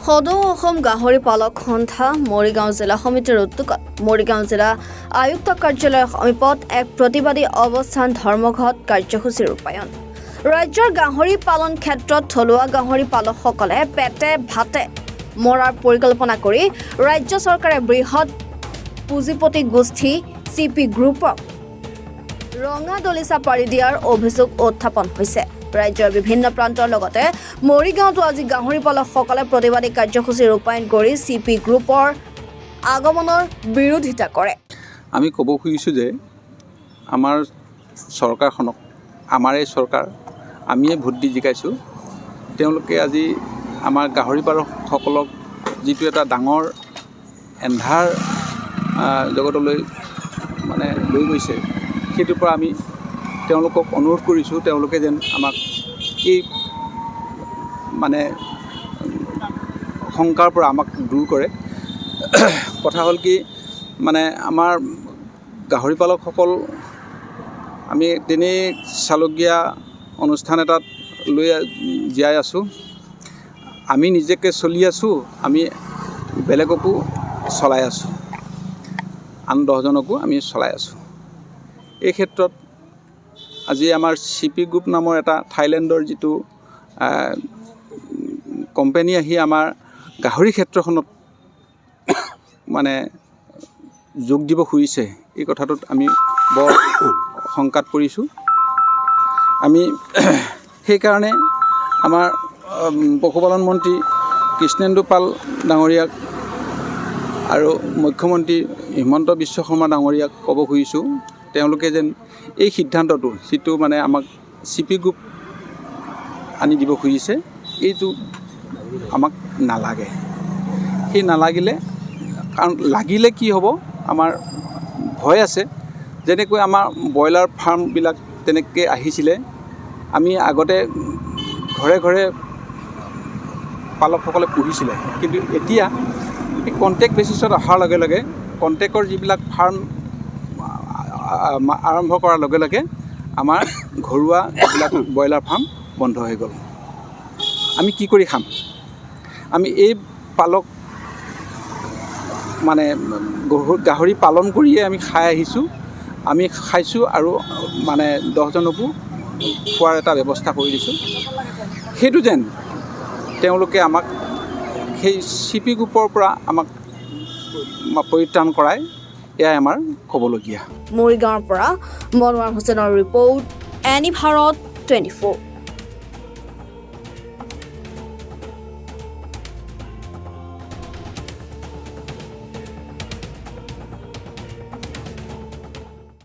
সদৌ অসম গাহৰি পালক সন্থা মৰিগাঁও জিলা সমিতিৰ উদ্যোগত মৰিগাঁও জিলা আয়ুক্ত কাৰ্যালয়ৰ সমীপত এক প্ৰতিবাদী অৱস্থান ধৰ্মঘট কাৰ্যসূচী ৰূপায়ণ। ৰাজ্যৰ গাহৰি পালন ক্ষেত্ৰত থলুৱা গাহৰি পালকসকলে পেটে ভাতে মৰাৰ পৰিকল্পনা কৰি ৰাজ্য চৰকাৰে বৃহৎ পুঁজিপতি গোষ্ঠী CP গ্ৰুপক ৰঙা দলিচা পাৰি দিয়াৰ অভিযোগ উত্থাপন হৈছে। ৰাজ্যৰ বিভিন্ন প্ৰান্তৰ লগতে মৰিগাঁওতো আজি গাহৰি পালকসকলে প্ৰতিবাদী কাৰ্যসূচী ৰূপায়ণ কৰি CP গ্ৰুপৰ আগমনৰ বিৰোধিতা কৰে। আমি ক'ব খুজিছোঁ যে আমাৰ চৰকাৰখনক আমাৰ এই চৰকাৰ আমিয়ে ভোট দি জিকাইছোঁ। তেওঁলোকে আজি আমাৰ গাহৰি পালকসকলক যিটো এটা ডাঙৰ এন্ধাৰ জগতলৈ লৈ গৈছে, সেইটোৰ পৰা আমি তেওঁলোকক অনুৰোধ কৰিছোঁ তেওঁলোকে যেন আমাক এই শংকাৰ পৰা আমাক দূৰ কৰে। কথা হ'ল কি আমাৰ গাহৰি পালকসকল আমি তেনেই চালকীয়া অনুষ্ঠান এটাত লৈ জীয়াই আছোঁ। আমি নিজকে চলি আছোঁ, আমি বেলেগকো চলাই আছোঁ, আন 10জনকো আমি চলাই আছোঁ। এই ক্ষেত্ৰত আজি আমাৰ CP গ্ৰুপ নামৰ এটা থাইলেণ্ডৰ যিটো কোম্পানী আহি আমাৰ গাহৰি ক্ষেত্ৰখনত যোগ দিব খুজিছে, এই কথাটোত আমি বৰ শংকাত পৰিছোঁ। আমি সেইকাৰণে আমাৰ পশুপালন মন্ত্ৰী কৃষ্ণেন্দু পাল ডাঙৰীয়াক আৰু মুখ্যমন্ত্ৰী হিমন্ত বিশ্ব শৰ্মা ডাঙৰীয়াক ক'ব খুজিছোঁ, তেওঁলোকে যেন এই সিদ্ধান্তটো যিটো আমাক CP গ্ৰুপ আনি দিব খুজিছে, এইটো আমাক নালাগে। সেই নালাগিলে, কাৰণ লাগিলে কি হ'ব, আমাৰ ভয় আছে। যেনেকৈ আমাৰ ব্ৰইলাৰ ফাৰ্মবিলাক তেনেকৈ আহিছিলে, আমি আগতে ঘৰে ঘৰে পালকসকলে পুহিছিলে, কিন্তু এতিয়া এই কণ্টেক্ট বেচিছত অহাৰ লগে লগে কণ্টেক্টৰ যিবিলাক ফাৰ্ম আৰম্ভ কৰাৰ লগে লগে আমাৰ ঘৰুৱা যিবিলাক ব্ৰইলাৰ ফাৰ্ম বন্ধ হৈ গ'ল। আমি কি কৰি খাম? আমি এই পালক গাহৰি পালন কৰিয়ে আমি খাই আহিছোঁ, আমি খাইছোঁ আৰু 10জনকো খোৱাৰ এটা ব্যৱস্থা কৰি দিছোঁ। সেইটো যেন তেওঁলোকে আমাক সেই CP গ্ৰুপৰ পৰা আমাক পৰিত্ৰাণ কৰাই, এয়াই আমাৰ ক'বলগীয়া। মৰিগাঁৱৰ পৰা মনোৱাৰ হুছেইনৰ ৰিপৰ্ট, এনি ভাৰত 24।